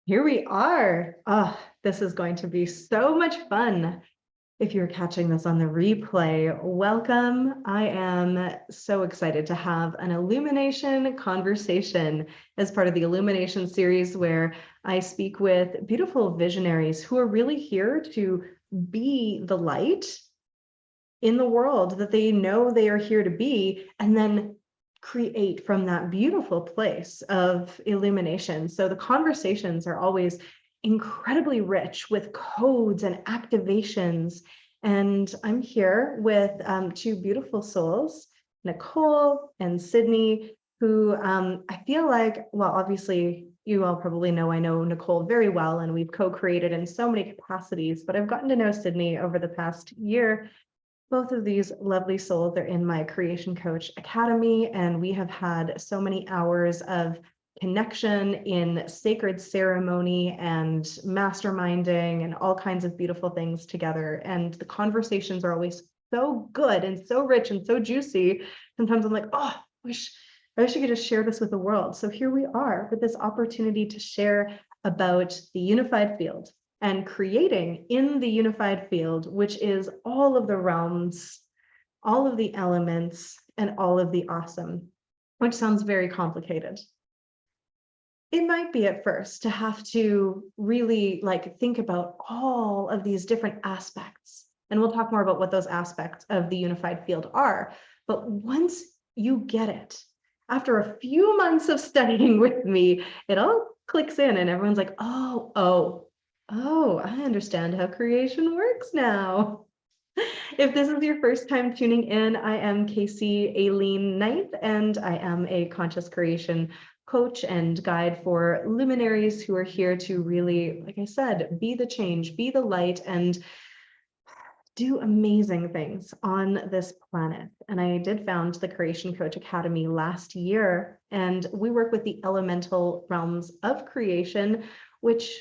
Here we are. Oh, this is going to be so much fun. If you're catching this on the replay, welcome. I am so excited to have an illumination conversation as part of the Illumination series, where I speak with beautiful visionaries who are really here to be the light in the world that they know they are here to be, and then create from that beautiful place of illumination. So the conversations are always incredibly rich with codes and activations. And I'm here with two beautiful souls, Nicole and Sydney, who I feel like, well, obviously you all probably know, I know Nicole very well, and we've co-created in so many capacities, but I've gotten to know Sydney over the past year. Both of these lovely souls are in my Creation Coach Academy, and we have had so many hours of connection in sacred ceremony and masterminding and all kinds of beautiful things together. And the conversations are always so good and so rich and so juicy. Sometimes I'm like, oh, I wish I could just share this with the world. So here we are with this opportunity to share about the unified field and creating in the unified field, which is all of the realms, all of the elements, and all of the awesome, which sounds very complicated. It might be at first to have to really think about all of these different aspects. And we'll talk more about what those aspects of the unified field are. But once you get it, after a few months of studying with me, it all clicks in and everyone's like, oh, I understand how creation works now. If this is your first time tuning in, I am Casey Aileen Knight, and I am a conscious creation coach and guide for luminaries who are here to really, like I said, be the change, be the light, and do amazing things on this planet. And I did found the Creation Coach Academy last year, and we work with the elemental realms of creation, which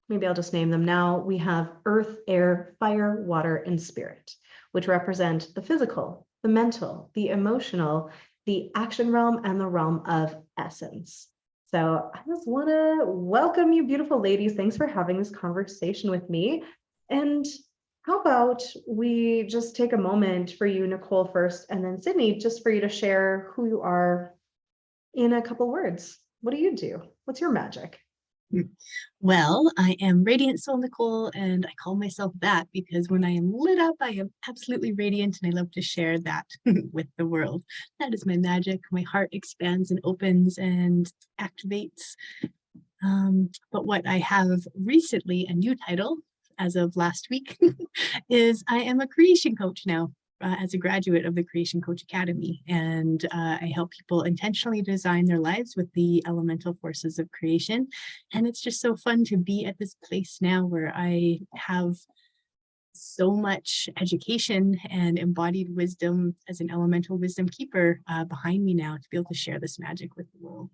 maybe I'll just name them now. We have earth, air, fire, water, and spirit, which represent the physical, the mental, the emotional, the action realm, and the realm of essence. So I just want to welcome you, beautiful ladies. Thanks for having this conversation with me. And how about we just take a moment for you, Nicole, first, and then Sydney, just for you to share who you are in a couple words. What do you do? What's your magic? Well, I am Radiant Soul Nicole, and I call myself that because when I am lit up, I am absolutely radiant, and I love to share that with the world. That is my magic. My heart expands and opens and activates. But what I have recently, a new title as of last week, is I am a creation coach now. As a graduate of the Creation Coach Academy, and I help people intentionally design their lives with the elemental forces of creation. And it's just so fun to be at this place now where I have so much education and embodied wisdom as an elemental wisdom keeper behind me now to be able to share this magic with the world.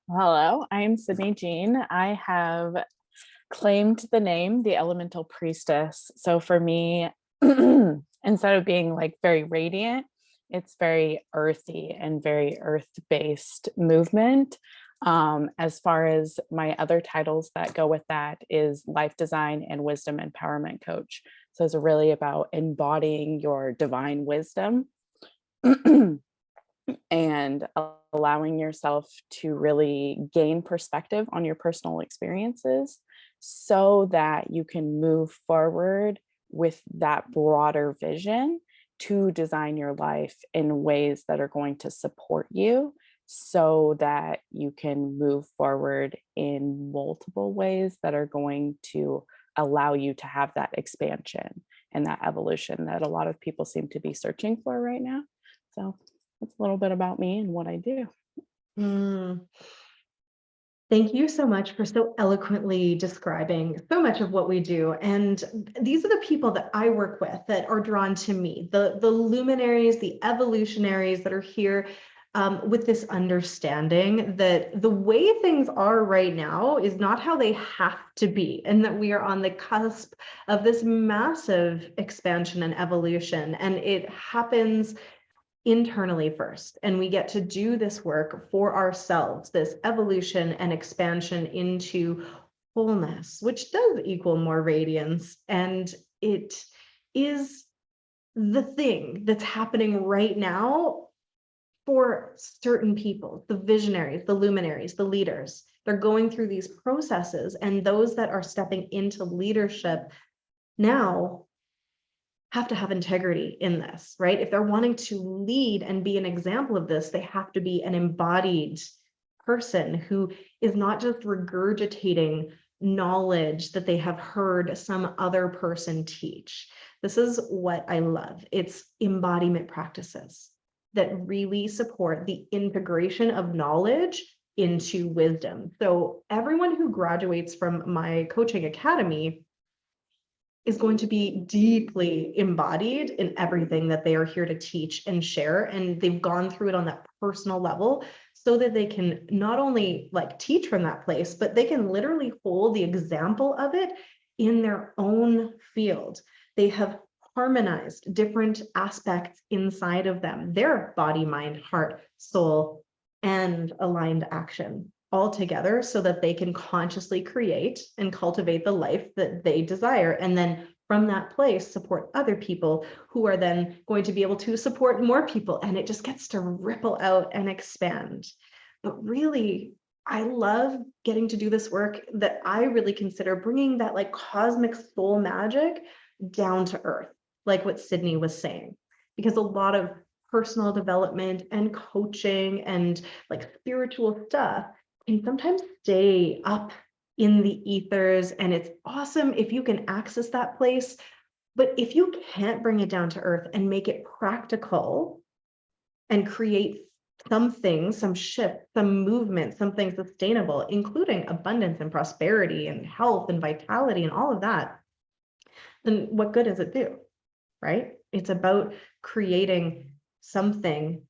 Hello, I'm Sydney Jean. I have claimed the name the Elemental Priestess. So for me, instead of being very radiant, it's very earthy and very earth-based movement. As far as my other titles that go with that is life design and wisdom empowerment coach. So it's really about embodying your divine wisdom and allowing yourself to really gain perspective on your personal experiences so that you can move forward with that broader vision to design your life in ways that are going to support you so that you can move forward in multiple ways that are going to allow you to have that expansion and that evolution that a lot of people seem to be searching for right now. So that's a little bit about me and what I do. Thank you so much for so eloquently describing so much of what we do. And these are the people that I work with that are drawn to me, the luminaries, the evolutionaries that are here with this understanding that the way things are right now is not how they have to be, and that we are on the cusp of this massive expansion and evolution. And it happens internally first, and we get to do this work for ourselves, this evolution and expansion into wholeness, which does equal more radiance. And it is the thing that's happening right now for certain people, the visionaries, the luminaries, the leaders. They're going through these processes, and those that are stepping into leadership now have to have integrity in this, right? If they're wanting to lead and be an example of this, they have to be an embodied person who is not just regurgitating knowledge that they have heard some other person teach. This is what I love. It's embodiment practices that really support the integration of knowledge into wisdom. So everyone who graduates from my coaching academy is going to be deeply embodied in everything that they are here to teach and share. And they've gone through it on that personal level so that they can not only like teach from that place, but they can literally hold the example of it in their own field. They have harmonized different aspects inside of them, their body, mind, heart, soul, and aligned action all together so that they can consciously create and cultivate the life that they desire. And then from that place, support other people who are then going to be able to support more people. And it just gets to ripple out and expand. But really, I love getting to do this work that I really consider bringing that like cosmic soul magic down to earth, like what Sydney was saying, because a lot of personal development and coaching and like spiritual stuff can sometimes stay up in the ethers, and it's awesome if you can access that place. But if you can't bring it down to earth and make it practical and create something, some shift, some movement, something sustainable, including abundance and prosperity and health and vitality and all of that, then what good does it do, right? It's about creating something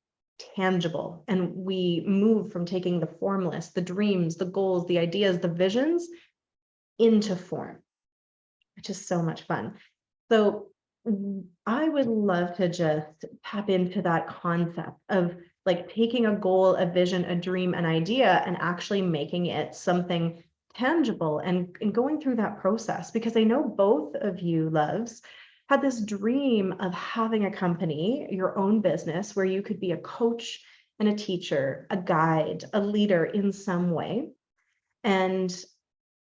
tangible. And we move from taking the formless, the dreams, the goals, the ideas, the visions into form, which is so much fun. So I would love to just tap into that concept of like taking a goal, a vision, a dream, an idea, and actually making it something tangible and going through that process. Because I know both of you loves had this dream of having a company, your own business, where you could be a coach and a teacher, a guide, a leader in some way. And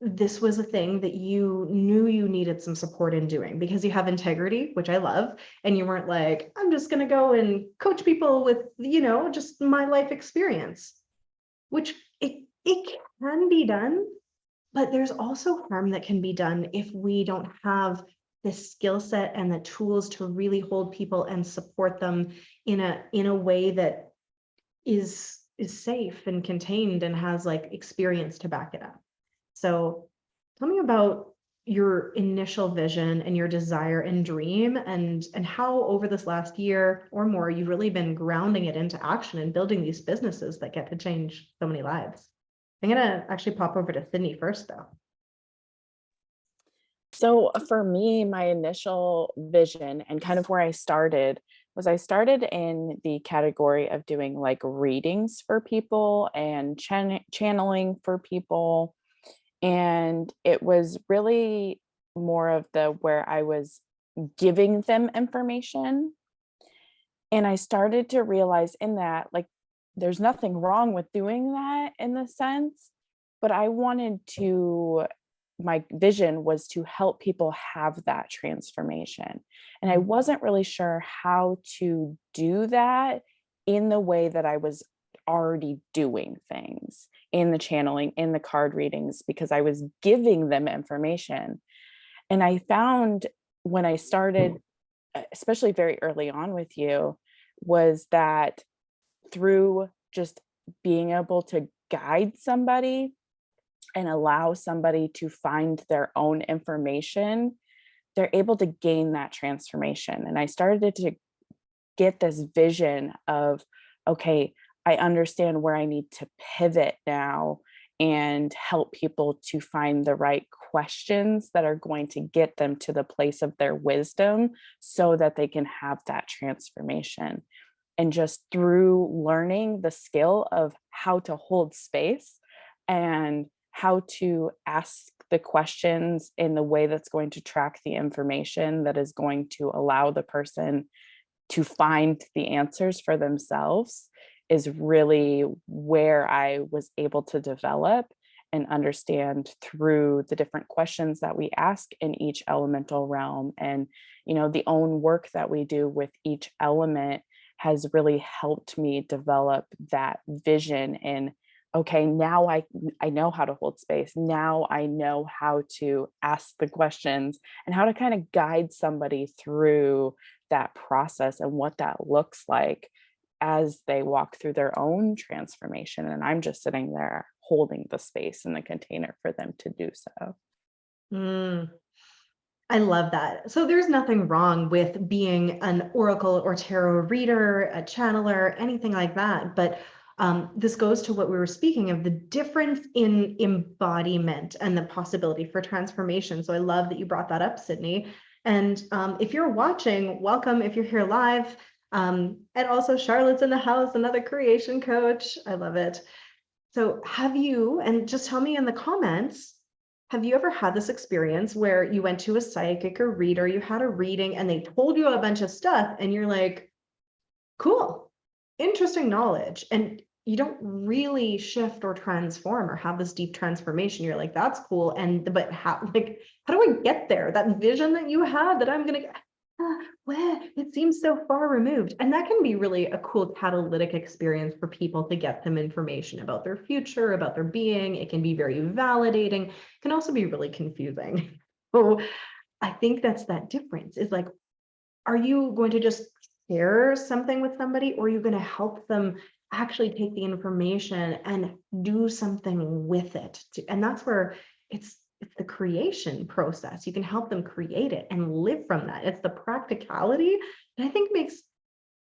this was a thing that you knew you needed some support in doing because you have integrity, which I love. And you weren't like, I'm just going to go and coach people with, just my life experience, which it can be done. But there's also harm that can be done if we don't have the skill set and the tools to really hold people and support them in a way that is safe and contained and has like experience to back it up. So tell me about your initial vision and your desire and dream and how over this last year or more, you've really been grounding it into action and building these businesses that get to change so many lives. I'm going to actually pop over to Sydney first, though. So for me, my initial vision and kind of where I started was I started in the category of doing like readings for people and channeling for people. And it was really more of the where I was giving them information. And I started to realize in that, like, there's nothing wrong with doing that in the sense, but my vision was to help people have that transformation. And I wasn't really sure how to do that in the way that I was already doing things in the channeling, in the card readings, because I was giving them information. And I found when I started, especially very early on with you, was that through just being able to guide somebody and allow somebody to find their own information, they're able to gain that transformation. And I started to get this vision of, okay, I understand where I need to pivot now and help people to find the right questions that are going to get them to the place of their wisdom so that they can have that transformation. And just through learning the skill of how to hold space and how to ask the questions in the way that's going to track the information that is going to allow the person to find the answers for themselves is really where I was able to develop and understand through the different questions that we ask in each elemental realm. And, the own work that we do with each element has really helped me develop that vision. And okay, now I know how to hold space. Now I know how to ask the questions and how to kind of guide somebody through that process and what that looks like as they walk through their own transformation. And I'm just sitting there holding the space in the container for them to do so. Mm, I love that. So there's nothing wrong with being an oracle or tarot reader, a channeler, anything like that. But this goes to what we were speaking of, the difference in embodiment and the possibility for transformation. So I love that you brought that up, Sydney. And if you're watching, welcome if you're here live. And also Charlotte's in the house, another creation coach. I love it. So have you, and just tell me in the comments, have you ever had this experience where you went to a psychic or reader, you had a reading and they told you a bunch of stuff and you're like, cool, interesting knowledge. And you don't really shift or transform or have this deep transformation. You're like, that's cool. But how do I get there? That vision that you had that I'm gonna get, where it seems so far removed. And that can be really a cool catalytic experience for people to get them information about their future, about their being. It can be very validating, can also be really confusing. So I think that's that difference, is like, are you going to just share something with somebody, or are you going to help them actually take the information and do something with it? And that's where it's the creation process. You can help them create it and live from that. It's the practicality that I think makes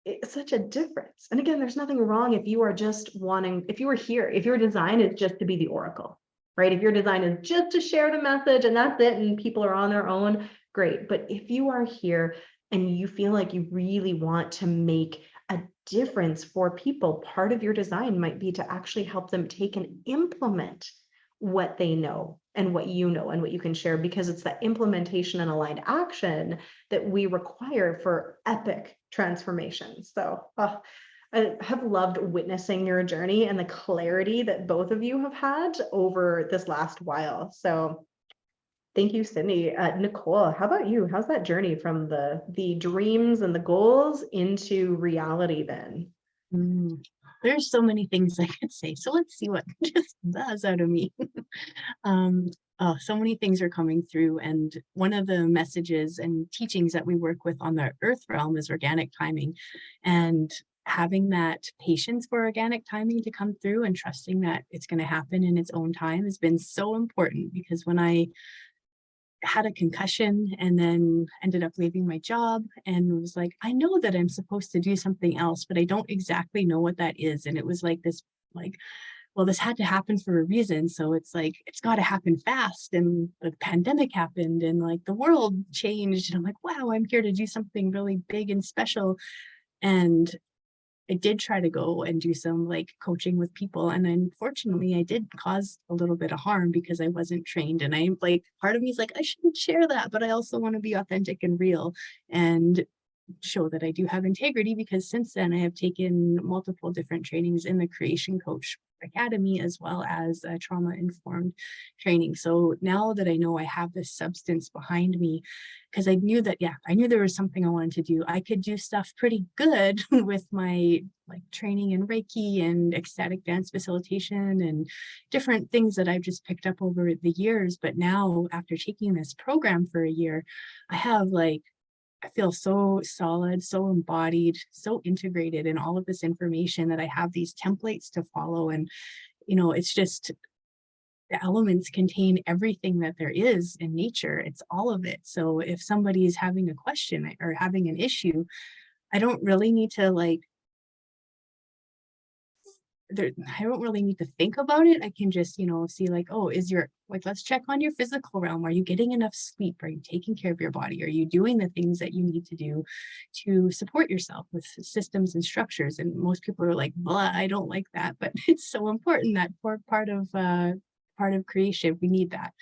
it such a difference. And again, there's nothing wrong if you are just wanting, if you were here, if your design is just to be the oracle, right? If your design is just to share the message and that's it, and people are on their own, great. But if you are here and you feel like you really want to make a difference for people, part of your design might be to actually help them take and implement what they know and what you know and what you can share, because it's that implementation and aligned action that we require for epic transformation. So I have loved witnessing your journey and the clarity that both of you have had over this last while. So thank you, Sydney. Nicole, how about you? How's that journey from the dreams and the goals into reality then? There's so many things I could say. So let's see what just buzz out of me. So many things are coming through. And one of the messages and teachings that we work with on the earth realm is organic timing. And having that patience for organic timing to come through and trusting that it's going to happen in its own time has been so important. Because when I had a concussion and then ended up leaving my job and was like, I know that I'm supposed to do something else, but I don't exactly know what that is. And it was like this, like, well, this had to happen for a reason. So it's like, it's got to happen fast. And the pandemic happened and like the world changed. And I'm like, wow, I'm here to do something really big and special. And I did try to go and do some like coaching with people. And unfortunately, I did cause a little bit of harm because I wasn't trained. And I'm like, part of me is like, I shouldn't share that, but I also want to be authentic and real and show that I do have integrity, because since then I have taken multiple different trainings in the Creation Coach Academy as well as trauma informed training. So now that I know I have this substance behind me, because I knew that, I knew there was something I wanted to do. I could do stuff pretty good with my like training in Reiki and ecstatic dance facilitation and different things that I've just picked up over the years. But now after taking this program for a year, I have like, I feel so solid, so embodied, so integrated in all of this information that I have these templates to follow. And, it's just the elements contain everything that there is in nature. It's all of it. So if somebody is having a question or having an issue, I don't really need to like I don't really need to think about it. I can just, see like, oh, let's check on your physical realm. Are you getting enough sleep? Are you taking care of your body? Are you doing the things that you need to do to support yourself with systems and structures? And most people are like, blah, I don't like that, but it's so important that for part of creation, we need that.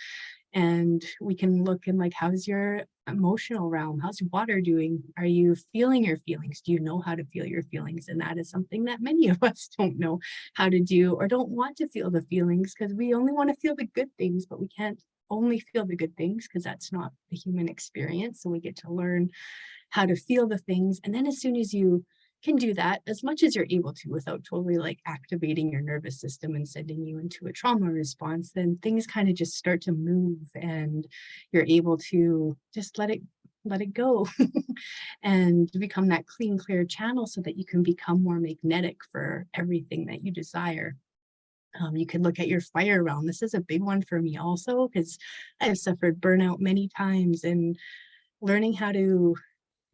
And we can look in like, how's your emotional realm? How's your water doing? Are you feeling your feelings? Do you know how to feel your feelings? And that is something that many of us don't know how to do, or don't want to feel the feelings, because we only want to feel the good things, but we can't only feel the good things because that's not the human experience. So we get to learn how to feel the things. And then as soon as you can do that as much as you're able to without totally like activating your nervous system and sending you into a trauma response, then things kind of just start to move and you're able to just let it go and become that clean, clear channel so that you can become more magnetic for everything that you desire. You can look at your fire realm. This is a big one for me also, because I've suffered burnout many times, and learning how to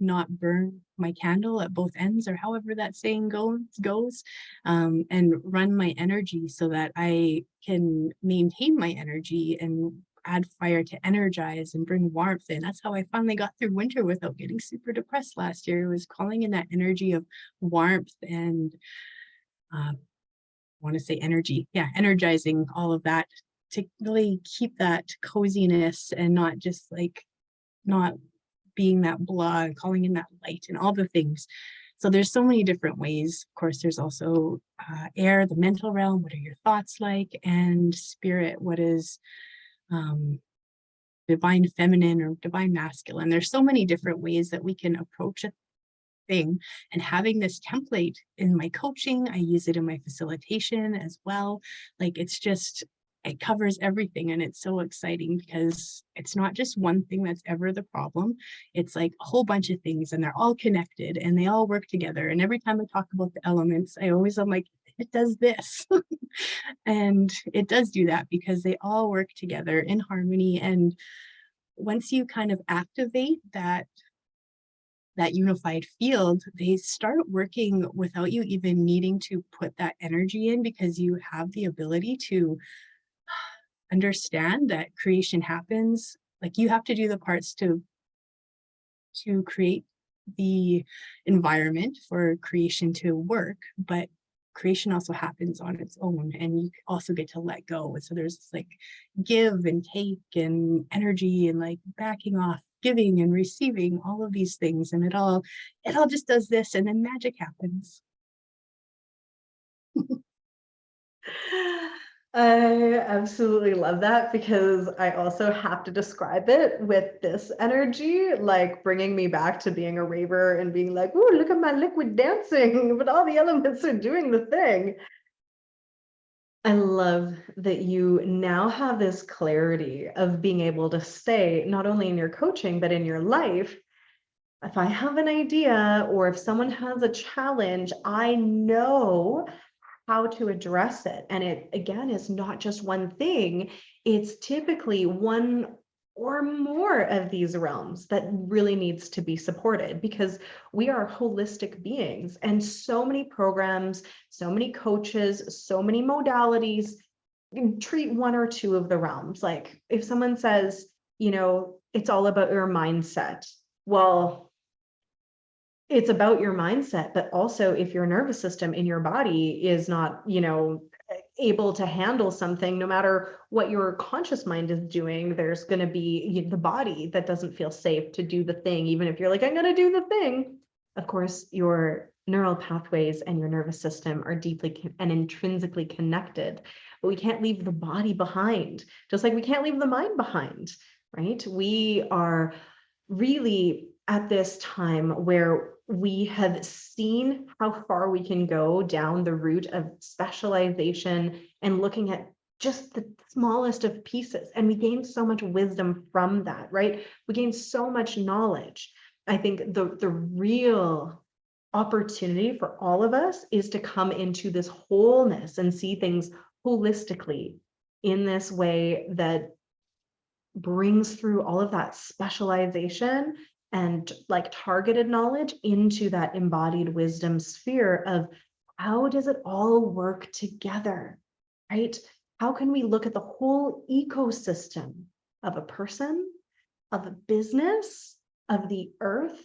not burn my candle at both ends, or however that saying goes, and run my energy so that I can maintain my energy and add fire to energize and bring warmth in. That's how I finally got through winter without getting super depressed last year. It was calling in that energy of warmth and I want to say energy. Yeah, energizing all of that to really keep that coziness and not just like not being that blah, calling in that light and all the things. So there's so many different ways. Of course, there's also air, the mental realm. What are your thoughts like? And spirit, what is divine feminine or divine masculine? There's so many different ways that we can approach a thing. And having this template in my coaching, I use it in my facilitation as well. Like it covers everything, and it's so exciting because it's not just one thing that's ever the problem. It's like a whole bunch of things, and they're all connected and they all work together. And every time I talk about the elements, I'm like, it does this. And it does do that because they all work together in harmony. And once you kind of activate that unified field, they start working without you even needing to put that energy in, because you have the ability to understand that creation happens. Like, you have to do the parts to create the environment for creation to work, but creation also happens on its own, and you also get to let go. So there's this like give and take and energy and like backing off, giving and receiving, all of these things, and it all just does this, and then magic happens. I absolutely love that, because I also have to describe it with this energy, like bringing me back to being a raver and being like, "Ooh, look at my liquid dancing," but all the elements are doing the thing. I love that you now have this clarity of being able to say, not only in your coaching, but in your life, if I have an idea or if someone has a challenge, I know how to address it. And it, again, is not just one thing, it's typically one or more of these realms that really needs to be supported, because we are holistic beings, and so many programs, so many coaches, so many modalities treat one or two of the realms. Like if someone says, it's all about your mindset. Well, it's about your mindset, but also if your nervous system in your body is not, able to handle something, no matter what your conscious mind is doing, there's going to be the body that doesn't feel safe to do the thing, even if you're like, I'm going to do the thing. Of course, your neural pathways and your nervous system are deeply and intrinsically connected, but we can't leave the body behind, just like we can't leave the mind behind, right? We are really at this time where we have seen how far we can go down the route of specialization and looking at just the smallest of pieces. And we gain so much wisdom from that, right? We gain so much knowledge. I think the real opportunity for all of us is to come into this wholeness and see things holistically in this way that brings through all of that specialization and like targeted knowledge into that embodied wisdom sphere of how does it all work together, right? How can we look at the whole ecosystem of a person, of a business, of the earth?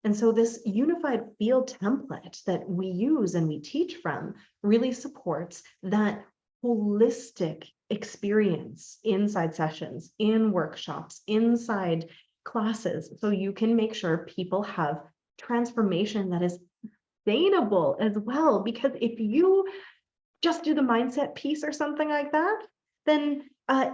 And so this unified field template that we use and we teach from really supports that holistic experience inside sessions, in workshops, inside classes. So you can make sure people have transformation that is sustainable as well. Because if you just do the mindset piece or something like that, then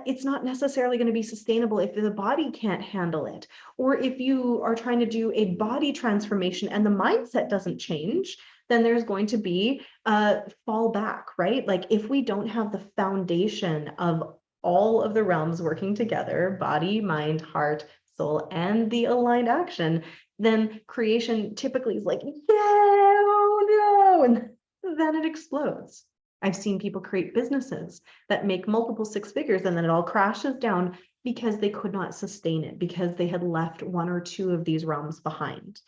it's not necessarily going to be sustainable if the body can't handle it. Or if you are trying to do a body transformation and the mindset doesn't change, then there's going to be fall back, right? Like if we don't have the foundation of all of the realms working together, body, mind, heart, soul, and the aligned action, then creation typically is like, yeah, oh no, and then it explodes. I've seen people create businesses that make multiple six figures and then it all crashes down because they could not sustain it, because they had left one or two of these realms behind.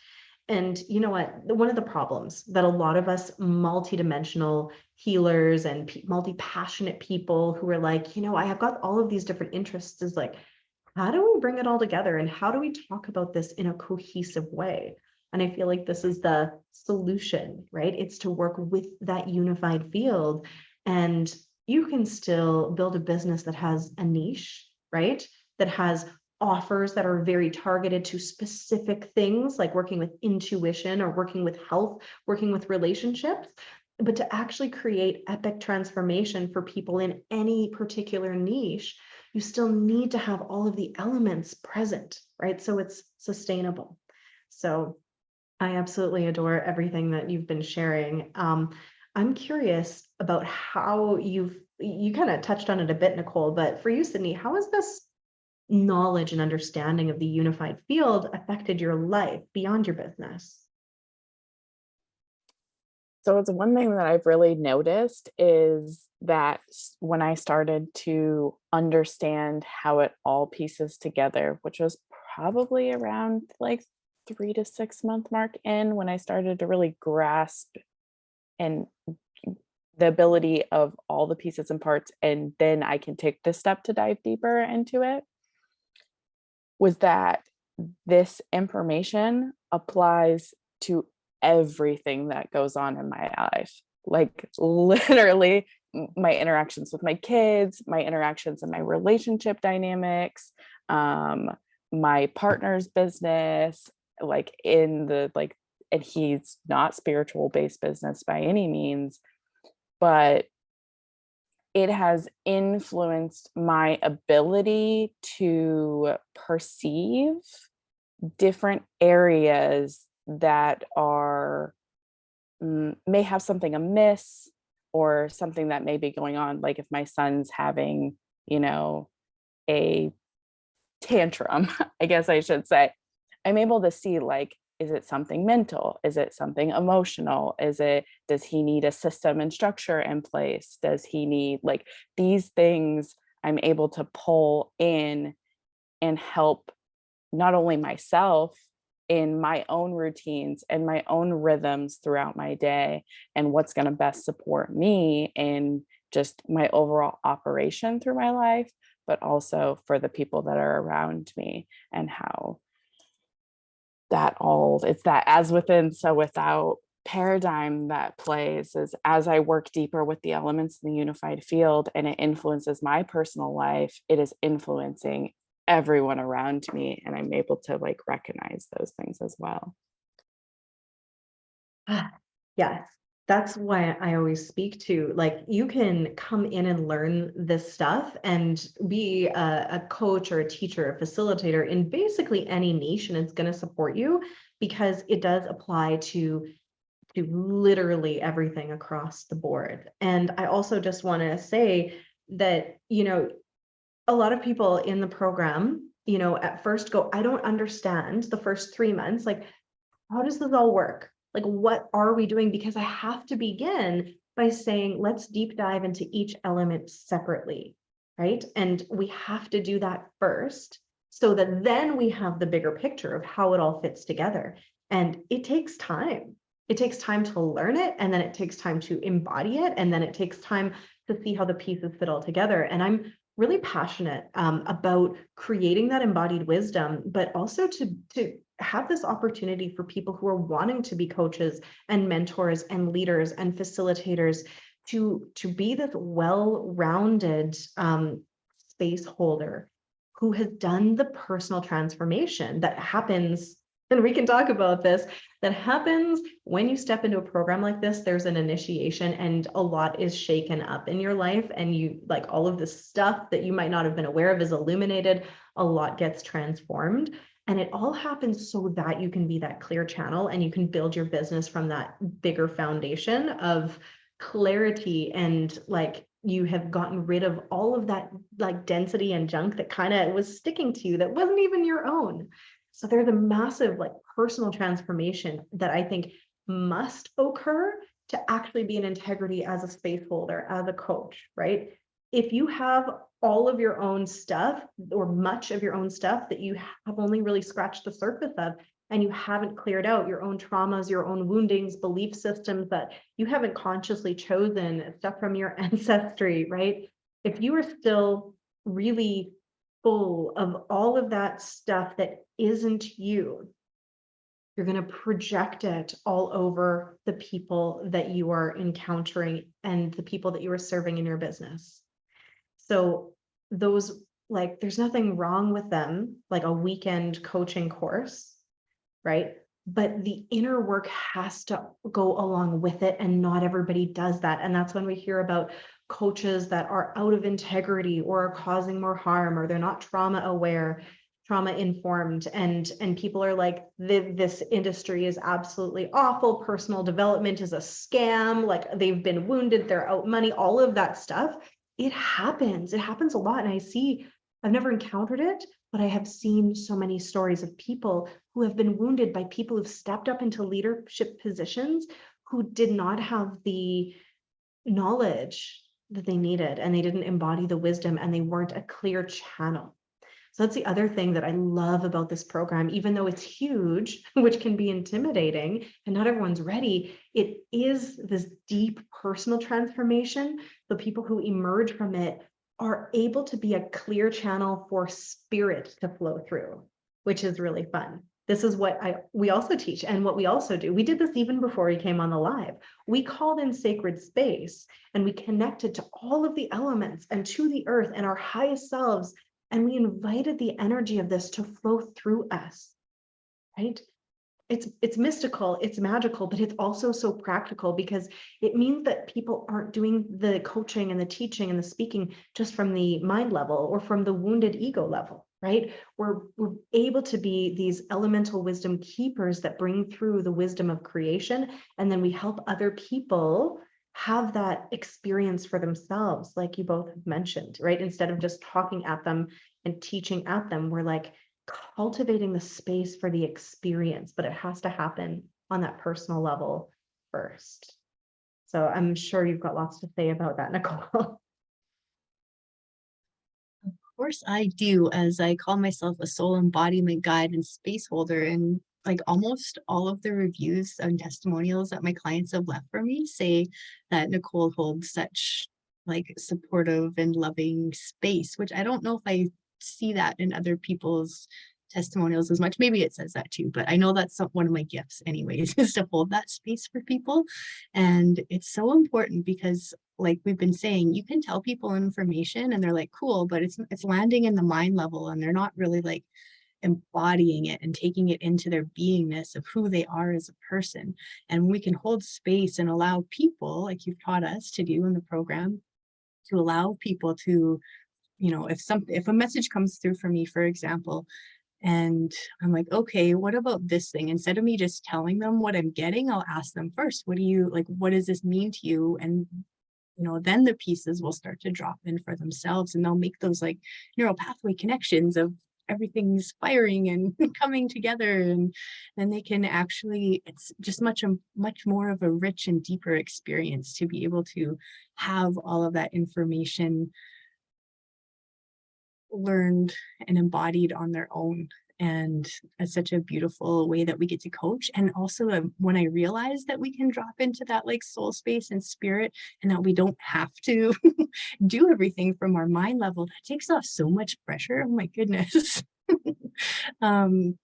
And you know what? One of the problems that a lot of us multidimensional healers and multi-passionate people who are like, I have got all of these different interests is like, how do we bring it all together? And how do we talk about this in a cohesive way? And I feel like this is the solution, right? It's to work with that unified field. And you can still build a business that has a niche, right? That has offers that are very targeted to specific things, like working with intuition or working with health, working with relationships. But to actually create epic transformation for people in any particular niche, you still need to have all of the elements present, right? So it's sustainable. So I absolutely adore everything that you've been sharing. I'm curious about how you kind of touched on it a bit, Nicole, but for you, Sydney, how has this knowledge and understanding of the unified field affected your life beyond your business? So it's one thing that I've really noticed is that when I started to understand how it all pieces together, which was probably around like 3 to 6 month mark in when I started to really grasp and the ability of all the pieces and parts, and then I can take the step to dive deeper into it, was that this information applies to everything that goes on in my life. Like literally my interactions with my kids, my interactions in my relationship dynamics, my partner's business, like in the like, and he's not spiritual based business by any means, but it has influenced my ability to perceive different areas that are may have something amiss or something that may be going on. Like if my son's having, a tantrum, I guess I should say, I'm able to see like, is it something mental? Is it something emotional? Does he need a system and structure in place? Does he need like these things? I'm able to pull in and help not only myself in my own routines and my own rhythms throughout my day and what's going to best support me in just my overall operation through my life, but also for the people that are around me, and how it's that as within, so without paradigm that plays is as I work deeper with the elements in the unified field and it influences my personal life, it is influencing everyone around me, and I'm able to like recognize those things as well. Yes, that's why I always speak to, like, you can come in and learn this stuff and be a coach or a teacher, a facilitator in basically any niche, and it's going to support you because it does apply to literally everything across the board. And I also just want to say that, a lot of people in the program, at first go, I don't understand the first 3 months. Like, how does this all work? Like, what are we doing? Because I have to begin by saying, let's deep dive into each element separately, right? And we have to do that first so that then we have the bigger picture of how it all fits together. And it takes time. It takes time to learn it, and then it takes time to embody it, and then it takes time to see how the pieces fit all together. And I'm really passionate about creating that embodied wisdom, but also to have this opportunity for people who are wanting to be coaches and mentors and leaders and facilitators to be this well-rounded space holder who has done the personal transformation that happens, and we can talk about this, that happens when you step into a program like this. There's an initiation and a lot is shaken up in your life, and you, like, all of the stuff that you might not have been aware of is illuminated. A lot gets transformed, and it all happens so that you can be that clear channel and you can build your business from that bigger foundation of clarity, and like you have gotten rid of all of that like density and junk that kind of was sticking to you that wasn't even your own. So there's a massive like personal transformation that I think must occur to actually be in integrity as a space holder, as a coach, right? If you have all of your own stuff, or much of your own stuff that you have only really scratched the surface of, and you haven't cleared out your own traumas, your own woundings, belief systems that you haven't consciously chosen, stuff from your ancestry, right? If you are still really full of all of that stuff that isn't you, you're going to project it all over the people that you are encountering and the people that you are serving in your business. So those, like, there's nothing wrong with them, like a weekend coaching course, right? But the inner work has to go along with it, and not everybody does that. And that's when we hear about coaches that are out of integrity or are causing more harm, or they're not trauma aware, trauma informed, and people are like, this industry is absolutely awful, personal development is a scam, like they've been wounded, they're out money, all of that stuff. It happens a lot. And I've never encountered it, but I have seen so many stories of people who have been wounded by people who've stepped up into leadership positions who did not have the knowledge that they needed, and they didn't embody the wisdom, and they weren't a clear channel. So that's the other thing that I love about this program, even though it's huge, which can be intimidating and not everyone's ready. It is this deep personal transformation. The people who emerge from it are able to be a clear channel for spirit to flow through, which is really fun. This is what we also teach, and what we also do. We did this even before we came on the live. We called in sacred space, and we connected to all of the elements and to the earth and our highest selves, and we invited the energy of this to flow through us, right? It's mystical, it's magical, but it's also so practical, because it means that people aren't doing the coaching and the teaching and the speaking just from the mind level or from the wounded ego level, right? We're able to be these elemental wisdom keepers that bring through the wisdom of creation, and then we help other people have that experience for themselves, like you both have mentioned, right? Instead of just talking at them and teaching at them, we're like cultivating the space for the experience, but it has to happen on that personal level first. So I'm sure you've got lots to say about that, Nicole. Of course I do, as I call myself a soul embodiment guide and space holder, and like almost all of the reviews and testimonials that my clients have left for me say that Nicole holds such like supportive and loving space, which I don't know if I see that in other people's testimonials as much. Maybe it says that too, but I know that's one of my gifts anyways, is to hold that space for people. And it's so important because, like we've been saying, you can tell people information and they're like, cool, but it's landing in the mind level, and they're not really like embodying it and taking it into their beingness of who they are as a person. And we can hold space and allow people, like you've taught us to do in the program, to allow people to, you know, if a message comes through for me, for example, and I'm like, okay, what about this thing? Instead of me just telling them what I'm getting, I'll ask them first, what do you like, what does this mean to you? And then the pieces will start to drop in for themselves, and they'll make those like neural pathway connections of everything's firing and coming together, and then they can actually, it's just much more of a rich and deeper experience to be able to have all of that information learned and embodied on their own. And it's such a beautiful way that we get to coach. And also when I realized that we can drop into that like soul space and spirit, and that we don't have to do everything from our mind level, that takes off so much pressure. Oh my goodness. um,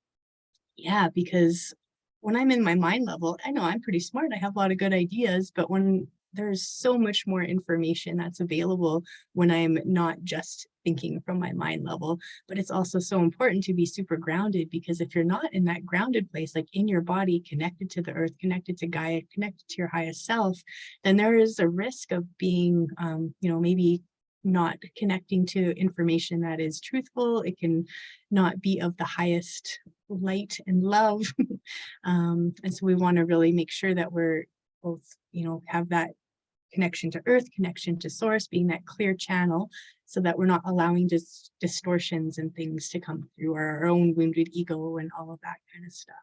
yeah, because when I'm in my mind level, I know I'm pretty smart. I have a lot of good ideas, but when there's so much more information that's available when I'm not just thinking from my mind level. But it's also so important to be super grounded, because if you're not in that grounded place, like in your body, connected to the earth, connected to Gaia, connected to your highest self, then there is a risk of being, maybe not connecting to information that is truthful. It can not be of the highest light and love. And so we want to really make sure that we're both, have that connection to earth, connection to source, being that clear channel, so that we're not allowing just distortions and things to come through, or our own wounded ego and all of that kind of stuff.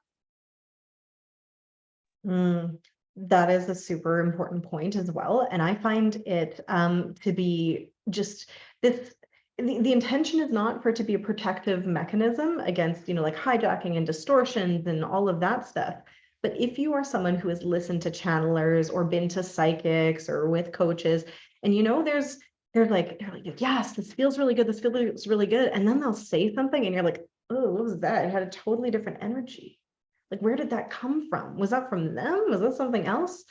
That is a super important point as well. And I find it to be just this, the intention is not for it to be a protective mechanism against, like hijacking and distortions and all of that stuff. But if you are someone who has listened to channelers or been to psychics or with coaches, and they're like, yes, this feels really good. This feels really good. And then they'll say something and you're like, oh, what was that? It had a totally different energy. Like, where did that come from? Was that from them? Was that something else?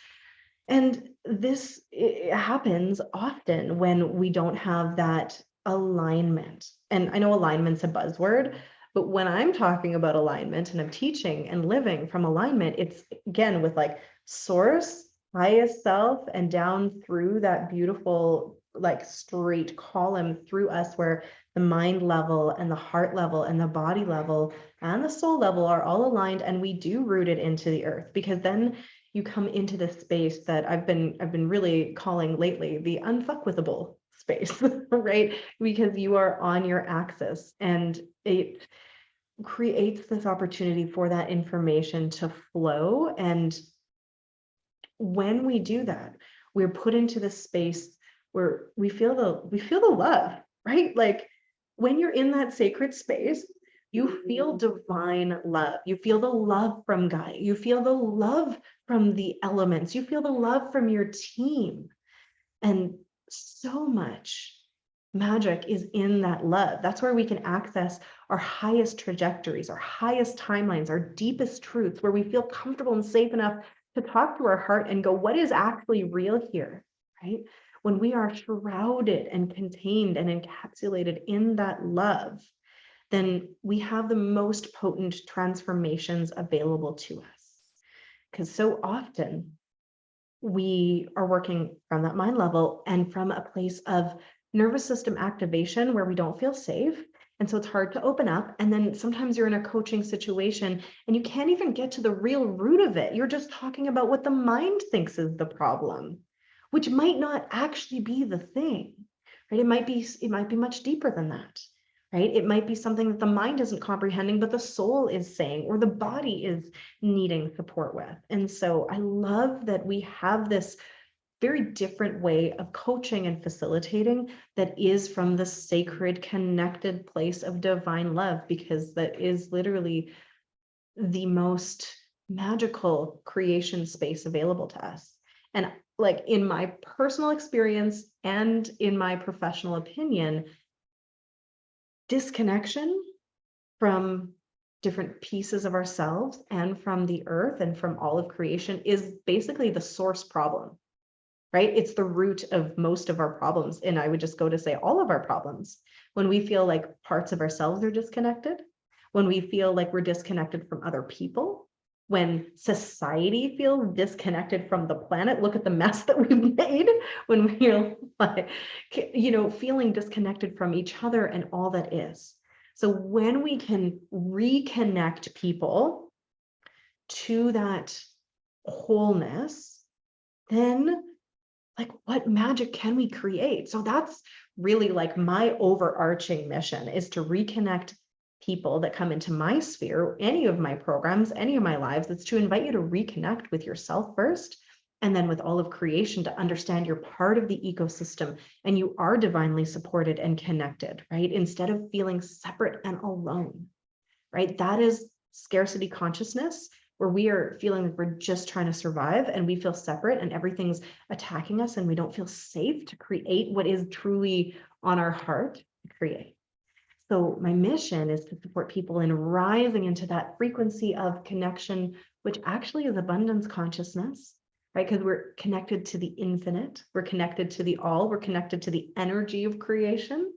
And this happens often when we don't have that alignment. And I know alignment's a buzzword, but when I'm talking about alignment and I'm teaching and living from alignment, it's again with like source, highest self, and down through that beautiful, like straight column through us, where the mind level and the heart level and the body level and the soul level are all aligned, and we do root it into the earth, because then you come into this space that I've been really calling lately the unfuckwithable space, right? Because you are on your axis, and it creates this opportunity for that information to flow. And when we do that, we're put into this space where we feel the love, right? Like when you're in that sacred space, you feel divine love. You feel the love from Gaia. You feel the love from the elements. You feel the love from your team. And so much magic is in that love. That's where we can access our highest trajectories, our highest timelines, our deepest truths, where we feel comfortable and safe enough to talk to our heart and go, what is actually real here, right? When we are shrouded and contained and encapsulated in that love, then we have the most potent transformations available to us. Because so often we are working from that mind level and from a place of nervous system activation where we don't feel safe. And so it's hard to open up. And then sometimes you're in a coaching situation and you can't even get to the real root of it. You're just talking about what the mind thinks is the problem, which might not actually be the thing, right? It might be much deeper than that, right? It might be something that the mind isn't comprehending, but the soul is saying, or the body is needing support with. And so I love that we have this very different way of coaching and facilitating that is from the sacred, connected place of divine love, because that is literally the most magical creation space available to us. And like in my personal experience and in my professional opinion, disconnection from different pieces of ourselves and from the earth and from all of creation is basically the source problem, right? It's the root of most of our problems. And I would just go to say all of our problems. When we feel like parts of ourselves are disconnected, when we feel like we're disconnected from other people, when society feels disconnected from the planet, look at the mess that we've made, when we're like, feeling disconnected from each other and all that is. So when we can reconnect people to that wholeness, then like what magic can we create? So that's really like my overarching mission, is to reconnect people that come into my sphere, any of my programs, any of my lives. It's to invite you to reconnect with yourself first, and then with all of creation, to understand you're part of the ecosystem and you are divinely supported and connected, right? Instead of feeling separate and alone. right? That is scarcity consciousness, where we are feeling like we're just trying to survive and we feel separate and everything's attacking us and we don't feel safe to create what is truly on our heart to create. So my mission is to support people in rising into that frequency of connection, which actually is abundance consciousness, right? Because we're connected to the infinite, we're connected to the all, we're connected to the energy of creation,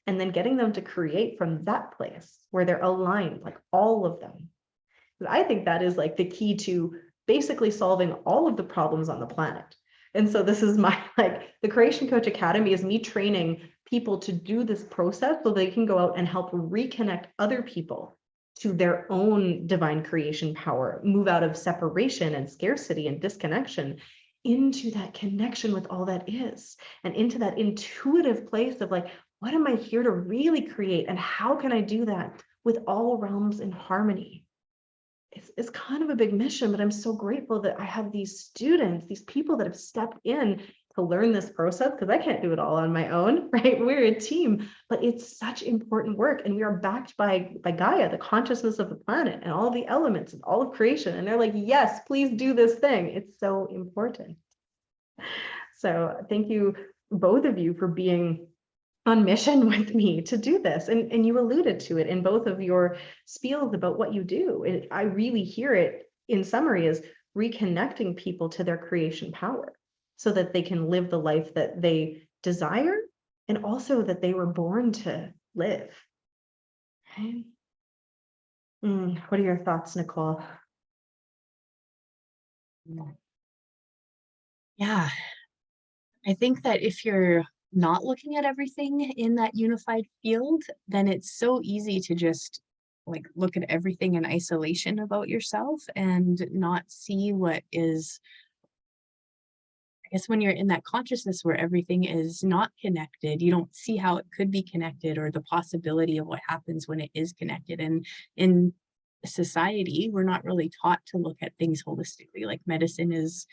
and then getting them to create from that place where they're aligned, like all of them. I think that is like the key to basically solving all of the problems on the planet. And so this is my, like, the Creation Coach Academy is me training people to do this process so they can go out and help reconnect other people to their own divine creation power, move out of separation and scarcity and disconnection into that connection with all that is, and into that intuitive place of like, what am I here to really create? And how can I do that with all realms in harmony? It's kind of a big mission, but I'm so grateful that I have these students, these people that have stepped in to learn this process, because I can't do it all on my own, right? We're a team, but it's such important work. And we are backed by Gaia, the consciousness of the planet, and all the elements and all of creation. And they're like, yes, please do this thing. It's so important. So thank you, both of you, for being on mission with me to do this. And you alluded to it in both of your spiels about what you do. And I really hear it in summary as reconnecting people to their creation power so that they can live the life that they desire and also that they were born to live. Okay. What are your thoughts, Nicole? Yeah, I think that if you're not looking at everything in that unified field, then it's so easy to just like look at everything in isolation about yourself and not see what is, I guess when you're in that consciousness where everything is not connected, you don't see how it could be connected or the possibility of what happens when it is connected. And in society, we're not really taught to look at things holistically. Like medicine is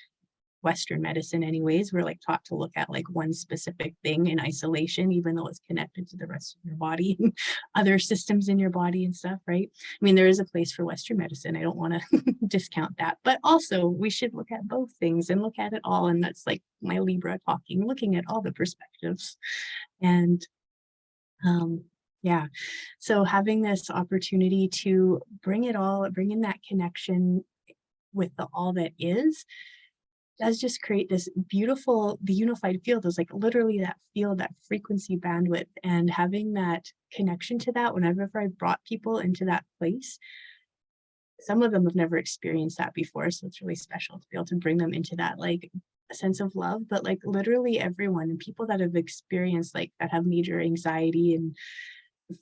Western medicine anyways, we're like taught to look at like one specific thing in isolation, even though it's connected to the rest of your body and other systems in your body and stuff, right? I mean, there is a place for Western medicine. I don't want to discount that, but also we should look at both things and look at it all. And that's like my Libra talking, looking at all the perspectives. And yeah, so having this opportunity to bring it all, bring in that connection with the all that is, does just create this beautiful, the unified field is like literally that field, that frequency bandwidth, and having that connection to that whenever I brought people into that place. Some of them have never experienced that before, so it's really special to be able to bring them into that like a sense of love. But like literally everyone, and people that have experienced like that have major anxiety and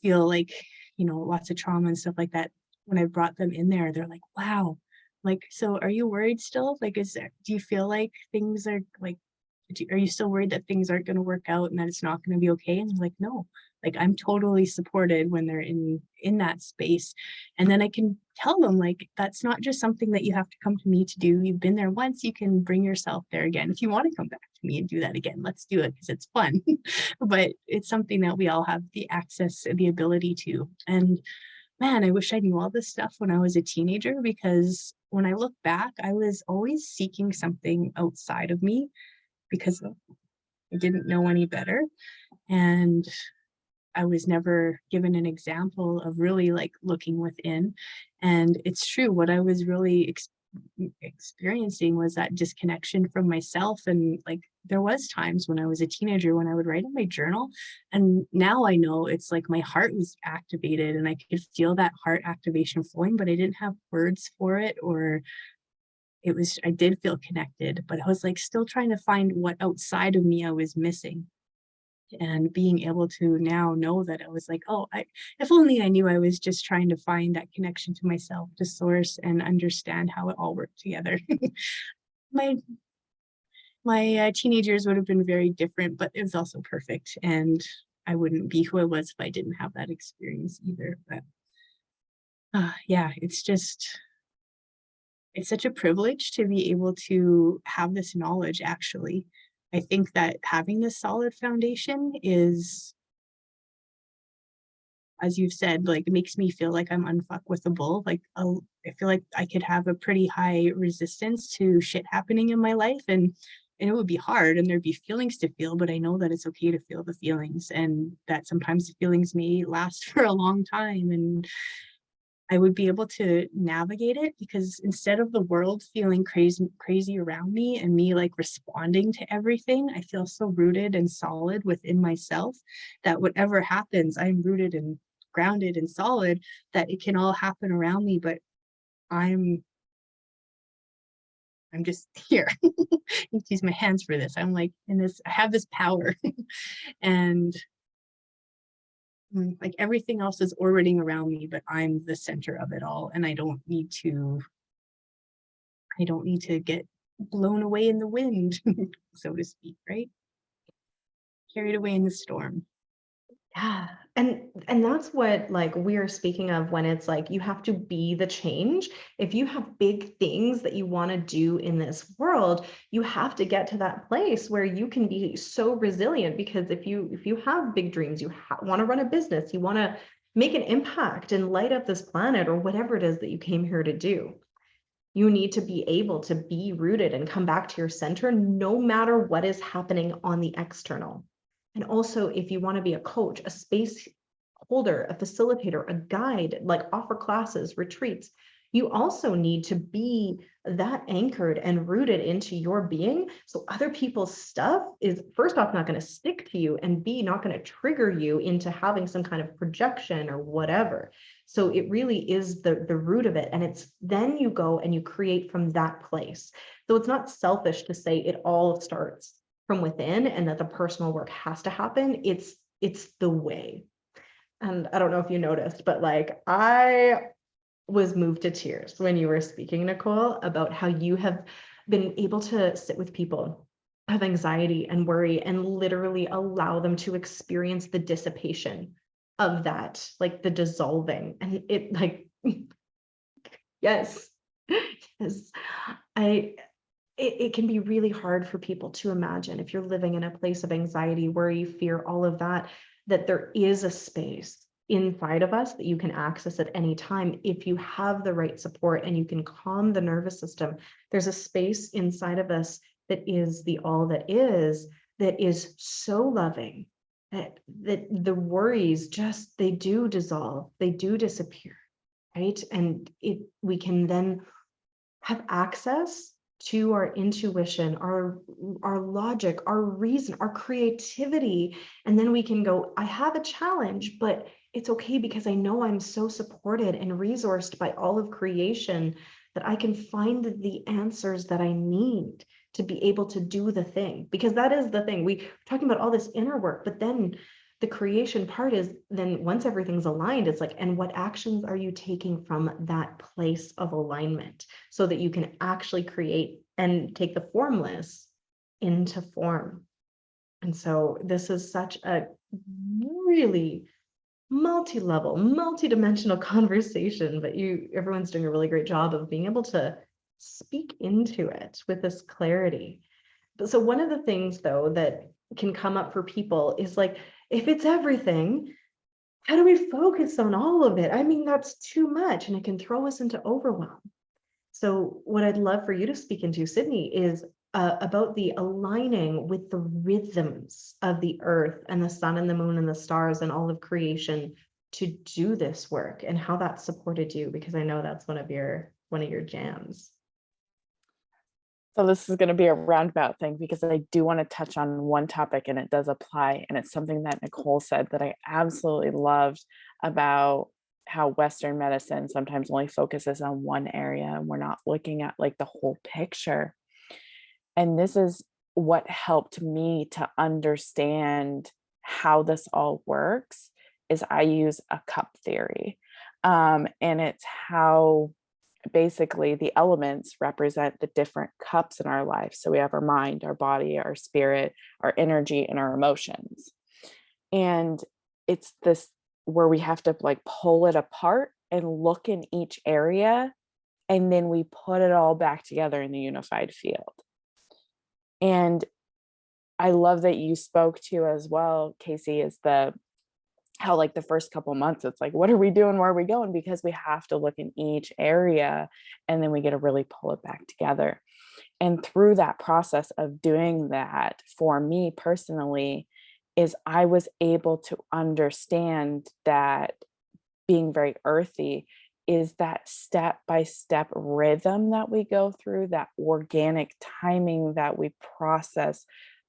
feel like, you know, lots of trauma and stuff like that, when I brought them in there, they're like, wow, like, so are you worried still? Like, do you feel like things are like, are you still worried that things aren't going to work out and that it's not going to be okay? And they're like, no, like I'm totally supported when they're in that space. And then I can tell them like, that's not just something that you have to come to me to do. You've been there once, you can bring yourself there again. If you want to come back to me and do that again, let's do it because it's fun. But it's something that we all have the access, the ability to. And man, I wish I knew all this stuff when I was a teenager, because when I look back, I was always seeking something outside of me because I didn't know any better. And I was never given an example of really like looking within. And it's true, what I was really experiencing was that disconnection from myself. And like there was times when I was a teenager when I would write in my journal, and now I know it's like my heart was activated and I could feel that heart activation flowing, but I didn't have words for it, or it was, I did feel connected, but I was like still trying to find what outside of me I was missing. And being able to now know that I was like, oh, if only I knew I was just trying to find that connection to myself, to source, and understand how it all worked together. my teenagers would have been very different, but it was also perfect. And I wouldn't be who I was if I didn't have that experience either. But yeah, it's such a privilege to be able to have this knowledge, actually. I think that having this solid foundation is as you've said, like, it makes me feel like I'm unfuckwithable. Like, I feel like I could have a pretty high resistance to shit happening in my life, and it would be hard, and there'd be feelings to feel, but I know that it's okay to feel the feelings, and that sometimes the feelings may last for a long time, and I would be able to navigate it, because instead of the world feeling crazy around me and me like responding to everything, I feel so rooted and solid within myself that whatever happens, I'm rooted and grounded and solid, that it can all happen around me, but I'm I'm just here. I need to use my hands for this. I'm like in this, I have this power. And like everything else is orbiting around me, but I'm the center of it all. And I don't need to get blown away in the wind, so to speak, right? Carried away in the storm. Yeah. And that's what like we're speaking of when it's like you have to be the change. If you have big things that you want to do in this world, you have to get to that place where you can be so resilient, because if you have big dreams, you want to run a business, you want to make an impact and light up this planet or whatever it is that you came here to do. You need to be able to be rooted and come back to your center no matter what is happening on the external. And also, if you want to be a coach, a space holder, a facilitator, a guide, like offer classes, retreats, you also need to be that anchored and rooted into your being. So other people's stuff is, first off, not going to stick to you, and B, not going to trigger you into having some kind of projection or whatever. So it really is the root of it. And it's then you go and you create from that place. So it's not selfish to say it all starts from within and that the personal work has to happen. It's the way. And I don't know if you noticed, but like I was moved to tears when you were speaking, Nicole, about how you have been able to sit with people who have anxiety and worry and literally allow them to experience the dissipation of that, like the dissolving. And it like, yes, yes. I it can be really hard for people to imagine, if you're living in a place of anxiety, worry, fear, all of that, that there is a space inside of us that you can access at any time if you have the right support and you can calm the nervous system. There's a space inside of us that is the all that is so loving, that the worries just, they do dissolve, they do disappear, right? And we can then have access to our intuition, our logic, our reason, our creativity. And then we can go, I have a challenge, but it's okay because I know I'm so supported and resourced by all of creation that I can find the answers that I need to be able to do the thing. Because that is the thing. We're talking about all this inner work, but then the creation part is, then once everything's aligned, it's like, and what actions are you taking from that place of alignment so that you can actually create and take the formless into form. And so this is such a really multi-level, multi-dimensional conversation, but everyone's doing a really great job of being able to speak into it with this clarity. But so one of the things though that can come up for people is like, if it's everything, how do we focus on all of it? I mean, that's too much and it can throw us into overwhelm. So what I'd love for you to speak into, Sydney, is about the aligning with the rhythms of the earth and the sun and the moon and the stars and all of creation to do this work, and how that supported you, because I know that's one of your jams. So this is going to be a roundabout thing because I do want to touch on one topic, and it does apply. And it's something that Nicole said that I absolutely loved about how Western medicine sometimes only focuses on one area and we're not looking at like the whole picture. And this is what helped me to understand how this all works is I use a cup theory. And it's how basically the elements represent the different cups in our life. So we have our mind, our body, our spirit, our energy, and our emotions. And it's this where we have to like pull it apart and look in each area, and then we put it all back together in the unified field. And I love that you spoke to as well, Casey, is the how like the first couple months, it's like, what are we doing? Where are we going? Because we have to look in each area and then we get to really pull it back together. And through that process of doing that, for me personally, is I was able to understand that being very earthy is that step-by-step rhythm that we go through, that organic timing that we process,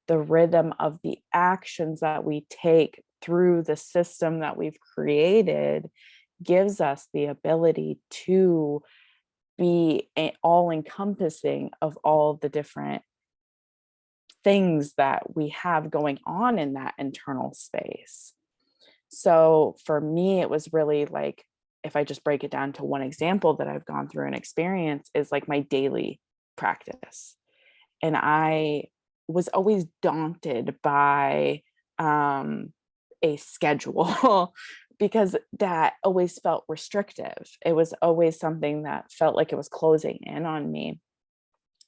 the rhythm of the actions that we take through the system that we've created gives us the ability to be all encompassing of all the different things that we have going on in that internal space. So for me, it was really like, if I just break it down to one example that I've gone through and experience, is like my daily practice. And I was always daunted by a schedule because that always felt restrictive. It was always something that felt like it was closing in on me.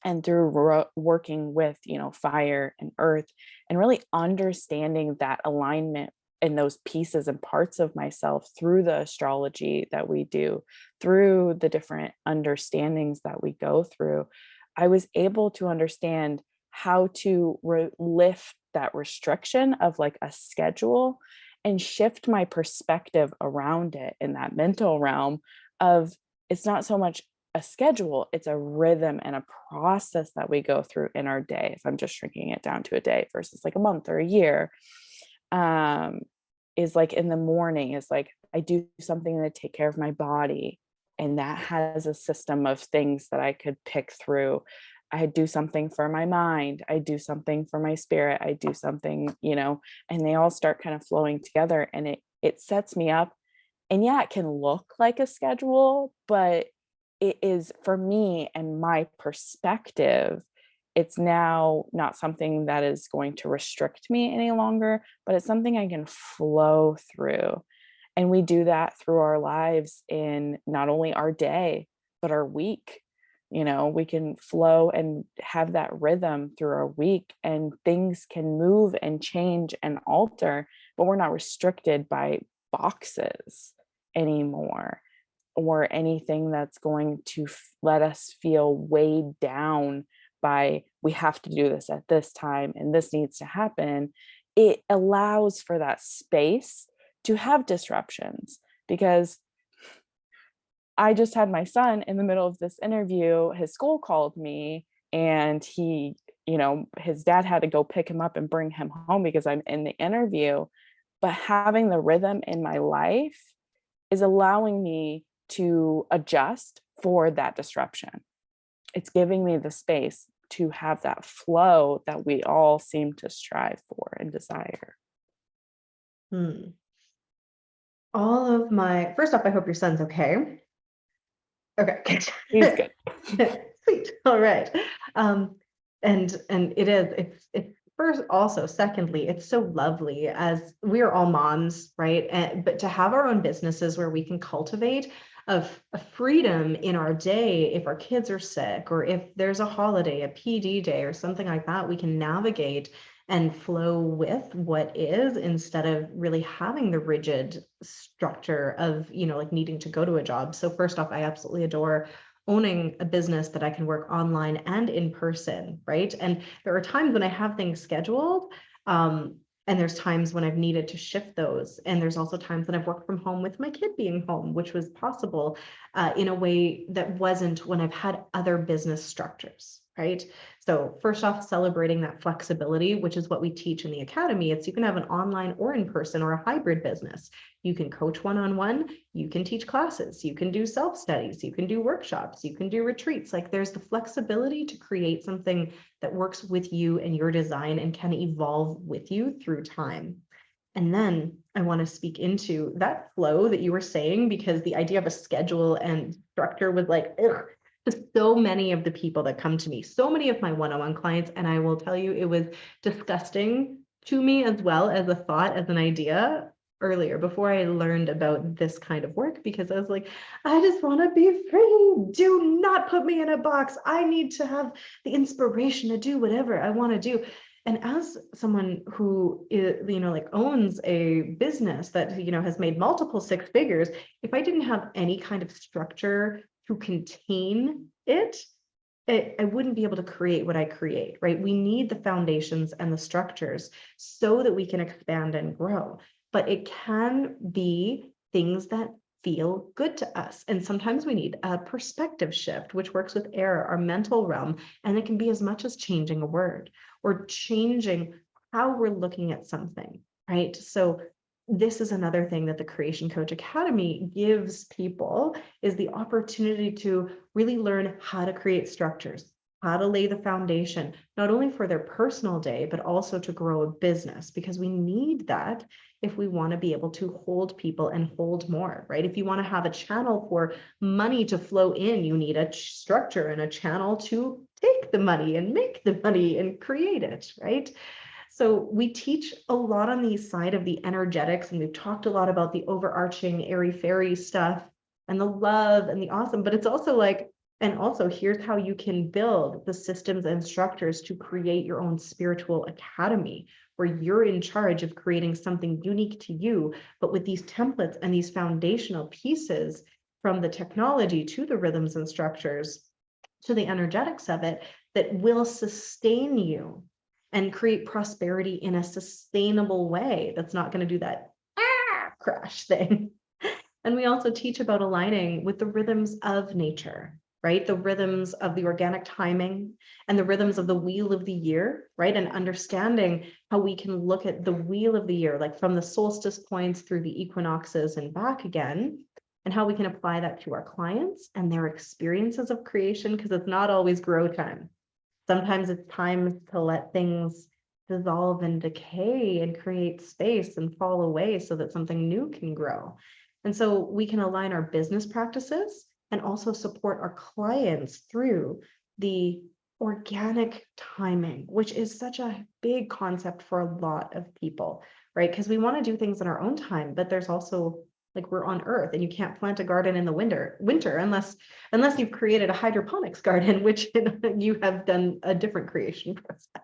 And through working with, fire and earth, and really understanding that alignment in those pieces and parts of myself through the astrology that we do, through the different understandings that we go through, I was able to understand how to lift that restriction of like a schedule and shift my perspective around it in that mental realm of, it's not so much a schedule, it's a rhythm and a process that we go through in our day. If I'm just shrinking it down to a day versus like a month or a year, is like in the morning is like, I do something to take care of my body. And that has a system of things that I could pick through. I do something for my mind. I do something for my spirit. I do something, and they all start kind of flowing together, and it sets me up. And yeah, it can look like a schedule, but it is, for me and my perspective, it's now not something that is going to restrict me any longer, but it's something I can flow through. And we do that through our lives in not only our day, but our week. We can flow and have that rhythm through our week, and things can move and change and alter, but we're not restricted by boxes anymore, or anything that's going to let us feel weighed down by, we have to do this at this time and this needs to happen. It allows for that space to have disruptions, because I just had my son in the middle of this interview. His school called me, and he, his dad had to go pick him up and bring him home because I'm in the interview. But having the rhythm in my life is allowing me to adjust for that disruption. It's giving me the space to have that flow that we all seem to strive for and desire. First off, I hope your son's okay. Okay. He's good. Sweet. All right. And it's first, also, secondly, it's so lovely, as we are all moms, right? But to have our own businesses where we can cultivate a freedom in our day, if our kids are sick, or if there's a holiday, a PD day or something like that, we can navigate and flow with what is, instead of really having the rigid structure of, like needing to go to a job. So first off, I absolutely adore owning a business that I can work online and in person, right? And there are times when I have things scheduled, and there's times when I've needed to shift those. And there's also times when I've worked from home with my kid being home, which was possible in a way that wasn't when I've had other business structures, right? So first off, celebrating that flexibility, which is what we teach in the academy. It's, you can have an online or in person or a hybrid business. You can coach one-on-one, you can teach classes, you can do self-studies, you can do workshops, you can do retreats. Like, there's the flexibility to create something that works with you and your design and can evolve with you through time. And then I want to speak into that flow that you were saying, because the idea of a schedule and structure was like, ugh, to so many of the people that come to me, so many of my one-on-one clients. And I will tell you, it was disgusting to me as well as a thought, as an idea earlier, before I learned about this kind of work, because I was like, I just want to be free. Do not put me in a box. I need to have the inspiration to do whatever I want to do. And as someone who is, like owns a business that, has made multiple six figures, if I didn't have any kind of structure to contain it, I wouldn't be able to create what I create, right? We need the foundations and the structures so that we can expand and grow. But it can be things that feel good to us. And sometimes we need a perspective shift, which works with air, our mental realm. And it can be as much as changing a word or changing how we're looking at something, right? So this is another thing that the Creation Coach Academy gives people, is the opportunity to really learn how to create structures, how to lay the foundation, not only for their personal day, but also to grow a business, because we need that if we want to be able to hold people and hold more, right? If you want to have a channel for money to flow in, you need a structure and a channel to take the money and make the money and create it, right? So we teach a lot on the side of the energetics, and we've talked a lot about the overarching airy fairy stuff and the love and the awesome, but it's also like, and also here's how you can build the systems and structures to create your own spiritual academy, where you're in charge of creating something unique to you, but with these templates and these foundational pieces, from the technology to the rhythms and structures to the energetics of it, that will sustain you and create prosperity in a sustainable way that's not going to do that crash thing. And we also teach about aligning with the rhythms of nature, right? The rhythms of the organic timing and the rhythms of the wheel of the year, right? And understanding how we can look at the wheel of the year, like from the solstice points through the equinoxes and back again, and how we can apply that to our clients and their experiences of creation, because it's not always grow time. Sometimes it's time to let things dissolve and decay and create space and fall away so that something new can grow. And so we can align our business practices and also support our clients through the organic timing, which is such a big concept for a lot of people, right? Because we want to do things in our own time, but there's also, like, we're on Earth and you can't plant a garden in the winter unless you've created a hydroponics garden, which you have done a different creation process.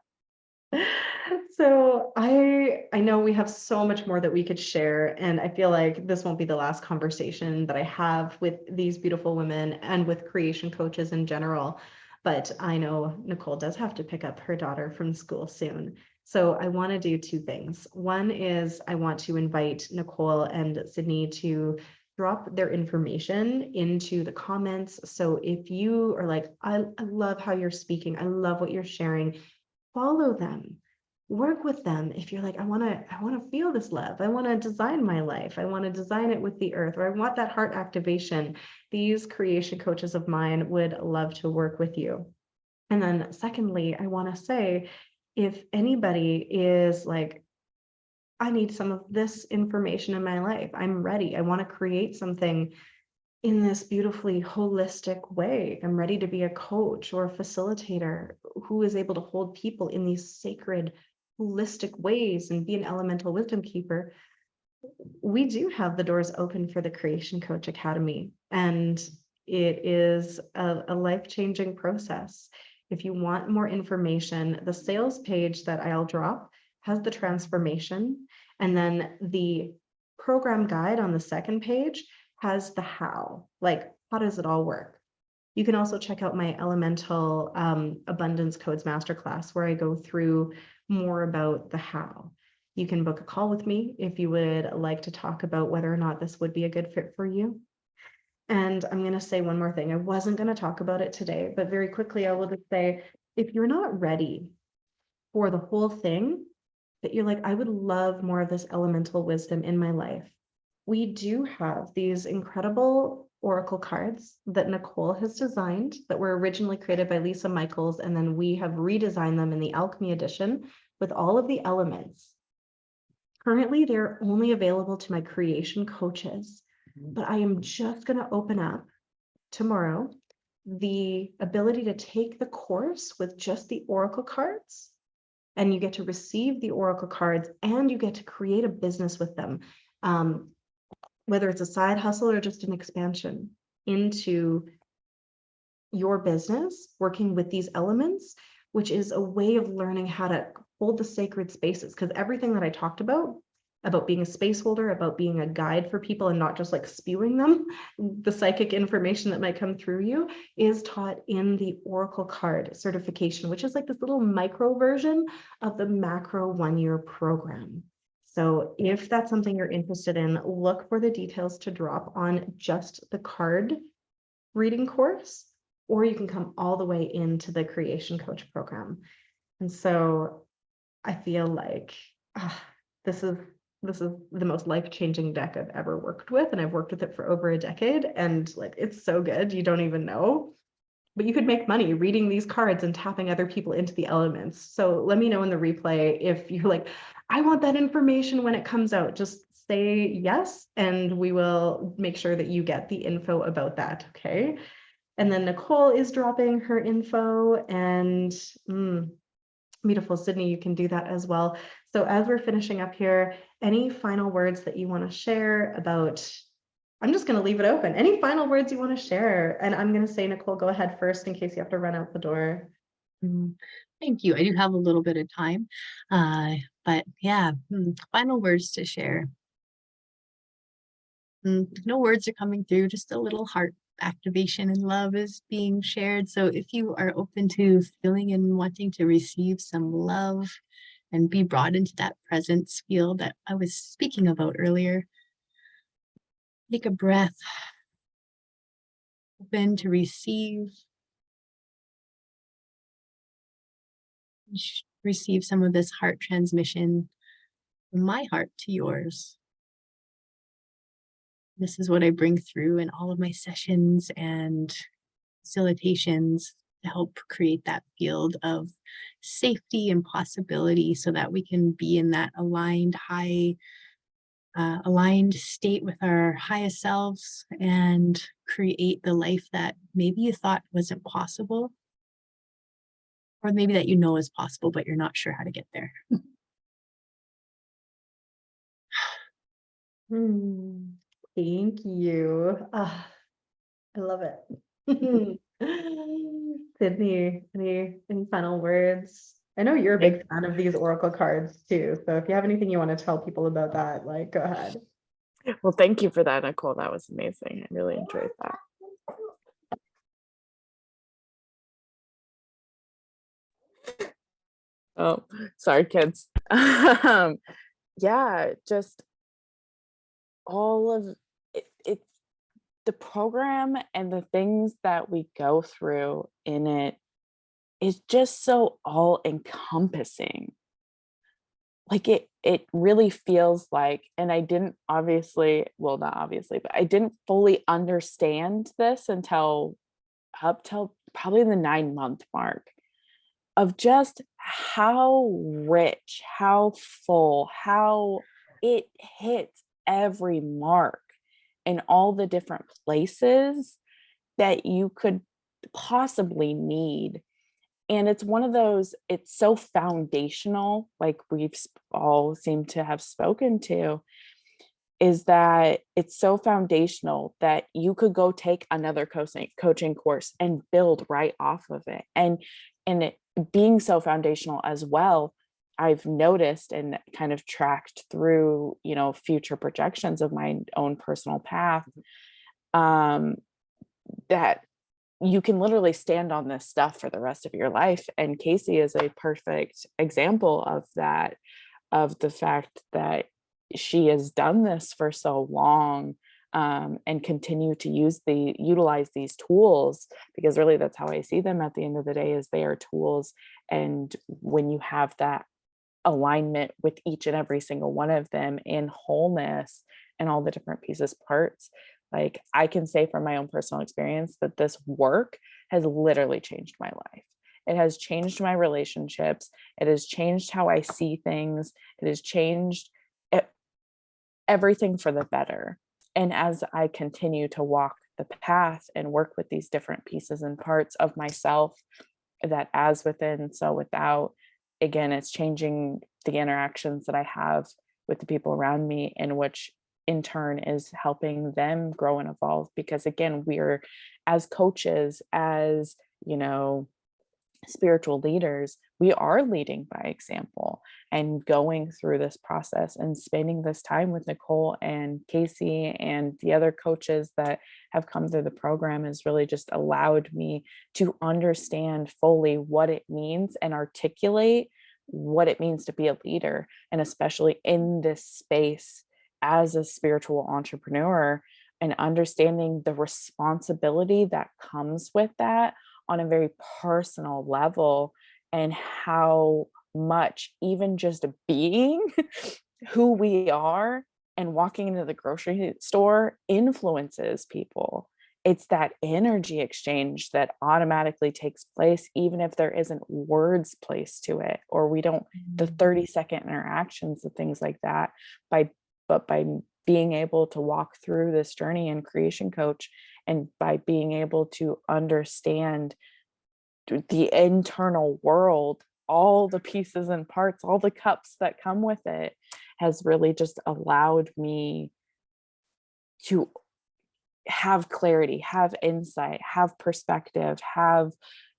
So I know we have so much more that we could share, and I feel like this won't be the last conversation that I have with these beautiful women and with creation coaches in general. But I know Nicole does have to pick up her daughter from school soon. So I want to do two things. One is I want to invite Nicole and Sydney to drop their information into the comments. So if you are like, I love how you're speaking, I love what you're sharing, follow them, work with them. If you're like, I want to feel this love, I want to design my life, I want to design it with the earth, or I want that heart activation, these creation coaches of mine would love to work with you. And then secondly, I want to say, if anybody is like, I need some of this information in my life, I'm ready, I want to create something in this beautifully holistic way, I'm ready to be a coach or a facilitator who is able to hold people in these sacred, holistic ways and be an elemental wisdom keeper, we do have the doors open for the Creation Coach Academy. And it is a life-changing process. If you want more information, the sales page that I'll drop has the transformation. And then the program guide on the second page has the how, like, how does it all work? You can also check out my Elemental Abundance Codes Masterclass, where I go through more about the how. You can book a call with me if you would like to talk about whether or not this would be a good fit for you. And I'm going to say one more thing. I wasn't going to talk about it today, but very quickly, I will just say, if you're not ready for the whole thing, that you're like, I would love more of this elemental wisdom in my life, we do have these incredible oracle cards that Nicole has designed, that were originally created by Lisa Michaels, and then we have redesigned them in the Alchemy edition with all of the elements. Currently, they're only available to my creation coaches, but I am just going to open up tomorrow the ability to take the course with just the oracle cards, and you get to receive the oracle cards and you get to create a business with them. Whether it's a side hustle or just an expansion into your business, working with these elements, which is a way of learning how to hold the sacred spaces, because everything that I talked about being a space holder, about being a guide for people and not just like spewing them, the psychic information that might come through you, is taught in the Oracle card certification, which is like this little micro version of the macro 1-year program. So if that's something you're interested in, look for the details to drop on just the card reading course, or you can come all the way into the Creation Coach program. And so I feel like this is the most life-changing deck I've ever worked with, and I've worked with it for over a decade, and like it's so good, you don't even know. But you could make money reading these cards and tapping other people into the elements. So let me know in the replay if you're like, I want that information when it comes out. Just say yes, and we will make sure that you get the info about that, okay? And then Nicole is dropping her info, and beautiful, Sydney, you can do that as well. So as we're finishing up here, any final words that you want to share about, I'm just going to leave it open. Any final words you want to share? And I'm going to say, Nicole, go ahead first in case you have to run out the door. Thank you. I do have a little bit of time, but yeah, final words to share. No words are coming through, just a little heart activation and love is being shared. So if you are open to feeling and wanting to receive some love and be brought into that presence field that I was speaking about earlier, take a breath, open to receive, receive some of this heart transmission from my heart to yours. This is what I bring through in all of my sessions and facilitations to help create that field of safety and possibility so that we can be in that aligned state with our highest selves and create the life that maybe you thought wasn't possible, or maybe that you know is possible, but you're not sure how to get there. Thank you. I love it. Sydney, any final words? I know you're a big fan of these Oracle cards too. So if you have anything you want to tell people about that, like, go ahead. Well, thank you for that, Nicole. That was amazing. I really enjoyed that. Oh, sorry, kids. Yeah, just all of it, the program and the things that we go through in it is just so all encompassing. Like it really feels like, and I didn't obviously, well, not obviously, but I didn't fully understand this until up till probably the 9-month mark, of just how rich, how full, how it hits every mark in all the different places that you could possibly need. And it's one of those, it's so foundational, like we've all seemed to have spoken to, is that it's so foundational that you could go take another coaching course and build right off of it. And it being so foundational as well, I've noticed and kind of tracked through, future projections of my own personal path, that you can literally stand on this stuff for the rest of your life. And Casey is a perfect example of that, of the fact that she has done this for so long, and continue to utilize these tools, because really that's how I see them at the end of the day, is they are tools. And when you have that alignment with each and every single one of them in wholeness and all the different pieces, parts, like I can say from my own personal experience that this work has literally changed my life. It has changed my relationships. It has changed how I see things. It has changed everything for the better. And as I continue to walk the path and work with these different pieces and parts of myself, that as within, so without, again, it's changing the interactions that I have with the people around me, in which in turn is helping them grow and evolve. Because again, we're, as coaches, as spiritual leaders, we are leading by example and going through this process and spending this time with Nicole and Casey and the other coaches that have come through the program has really just allowed me to understand fully what it means and articulate what it means to be a leader, and especially in this space as a spiritual entrepreneur, and understanding the responsibility that comes with that on a very personal level, and how much even just being who we are and walking into the grocery store influences people. It's that energy exchange that automatically takes place, even if there isn't words placed to it, or we don't, the 30-second interactions and things like that. But by being able to walk through this journey in Creation Coach, and by being able to understand the internal world, all the pieces and parts, all the cups that come with it, has really just allowed me to have clarity, have insight, have perspective, have,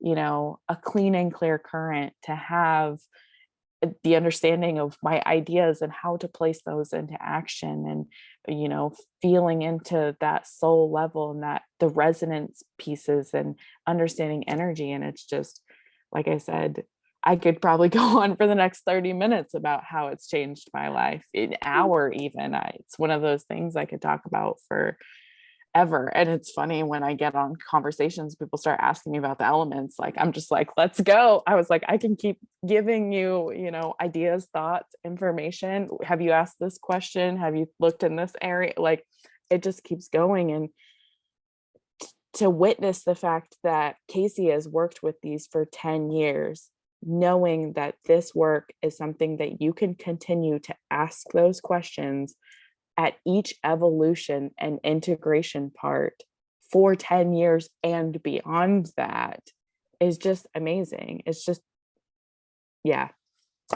a clean and clear current, to have the understanding of my ideas and how to place those into action, and feeling into that soul level and that the resonance pieces and understanding energy. And it's just, like I said, I could probably go on for the next 30 minutes about how it's changed my life, an hour even. It's one of those things I could talk about for ever. And it's funny, when I get on conversations, people start asking me about the elements, like I'm just like, let's go. I was like, I can keep giving you, ideas, thoughts, information. Have you asked this question? Have you looked in this area? Like, it just keeps going. And to witness the fact that Casey has worked with these for 10 years, knowing that this work is something that you can continue to ask those questions at each evolution and integration part for 10 years and beyond, that is just amazing. It's just, yeah,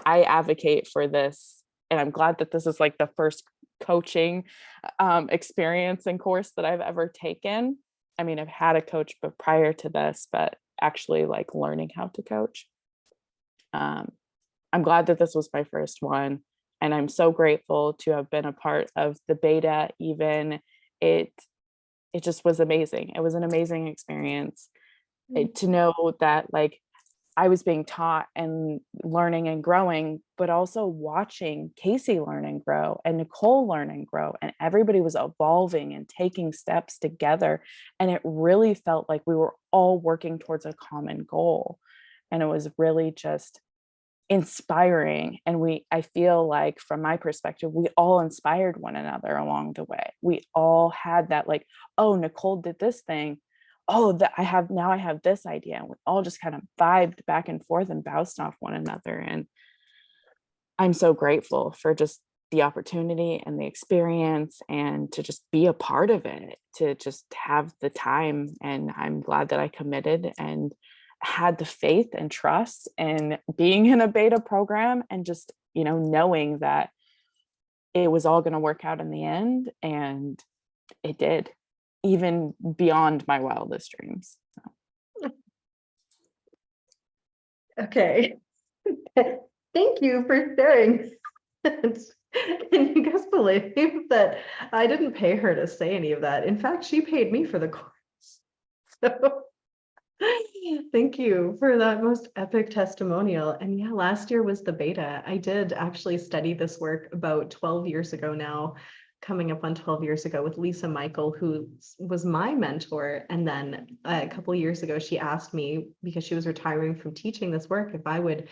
I advocate for this. And I'm glad that this is like the first coaching experience and course that I've ever taken. I mean, I've had a coach but prior to this, but actually like learning how to coach. I'm glad that this was my first one. And I'm so grateful to have been a part of the beta. Even it just was amazing. It was an amazing experience to know that, like, I was being taught and learning and growing, but also watching Casey learn and grow, and Nicole learn and grow, and everybody was evolving and taking steps together. And it really felt like we were all working towards a common goal. And it was really just inspiring. And I feel like, from my perspective, we all inspired one another along the way. We all had that, like, oh, Nicole did this thing. Oh, that I have this idea. And we all just kind of vibed back and forth and bounced off one another. And I'm so grateful for just the opportunity and the experience, and to just be a part of it, to just have the time. And I'm glad that I committed and had the faith and trust in being in a beta program, and just, knowing that it was all going to work out in the end. And it did, even beyond my wildest dreams. Okay. Thank you for sharing. Can you guys believe that I didn't pay her to say any of that? In fact, she paid me for the course. So thank you for that most epic testimonial. And yeah, last year was the beta. I did actually study this work about 12 years ago now, coming up on 12 years ago, with Lisa Michael, who was my mentor. And then a couple of years ago, she asked me, because she was retiring from teaching this work, if I would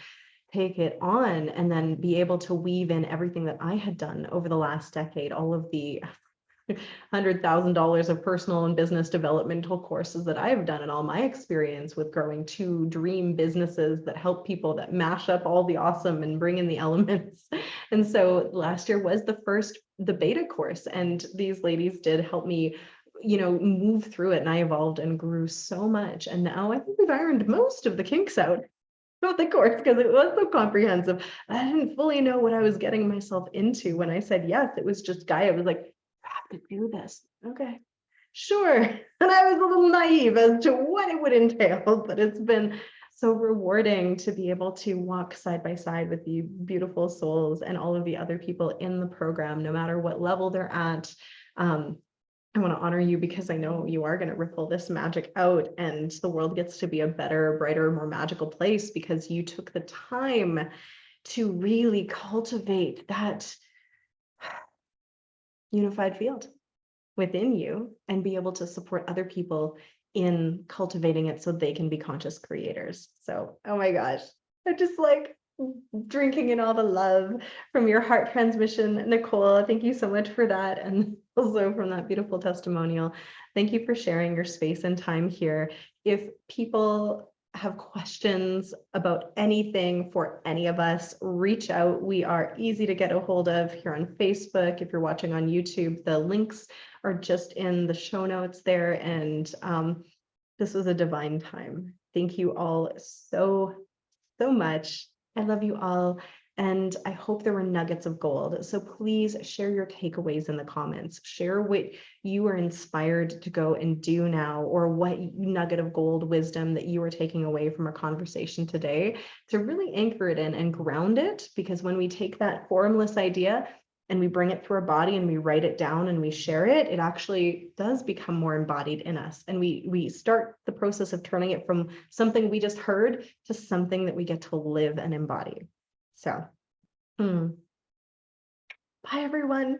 take it on and then be able to weave in everything that I had done over the last decade, all of the $100,000 of personal and business developmental courses that I've done, and all my experience with growing 2 dream businesses that help people, that mash up all the awesome and bring in the elements. And so last year was the beta course, and these ladies did help me, move through it, and I evolved and grew so much. And now I think we've ironed most of the kinks out of the course, because it was so comprehensive. I didn't fully know what I was getting myself into when I said yes. It was just Gaia was like, to do this. Okay, sure. And I was a little naive as to what it would entail, but it's been so rewarding to be able to walk side by side with you beautiful souls and all of the other people in the program, no matter what level they're at. I want to honor you because I know you are going to ripple this magic out and the world gets to be a better, brighter, more magical place because you took the time to really cultivate that unified field within you and be able to support other people in cultivating it so they can be conscious creators. So, oh my gosh, I'm just like drinking in all the love from your heart transmission, Nicole. Thank you so much for that. And also from that beautiful testimonial. Thank you for sharing your space and time here. If people have questions about anything for any of us, reach out. We are easy to get a hold of here on Facebook. If you're watching on YouTube, the links are just in the show notes there. And this was a divine time. Thank you all so much. I love you all. And I hope there were nuggets of gold. So please share your takeaways in the comments. Share what you are inspired to go and do now, or what nugget of gold wisdom that you are taking away from our conversation today to really anchor it in and ground it. Because when we take that formless idea and we bring it through our body and we write it down and we share it, it actually does become more embodied in us. And we start the process of turning it from something we just heard to something that we get to live and embody. So, bye everyone.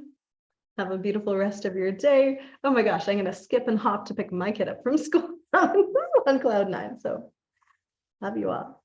Have a beautiful rest of your day. Oh my gosh, I'm going to skip and hop to pick my kid up from school on cloud 9. So, love you all.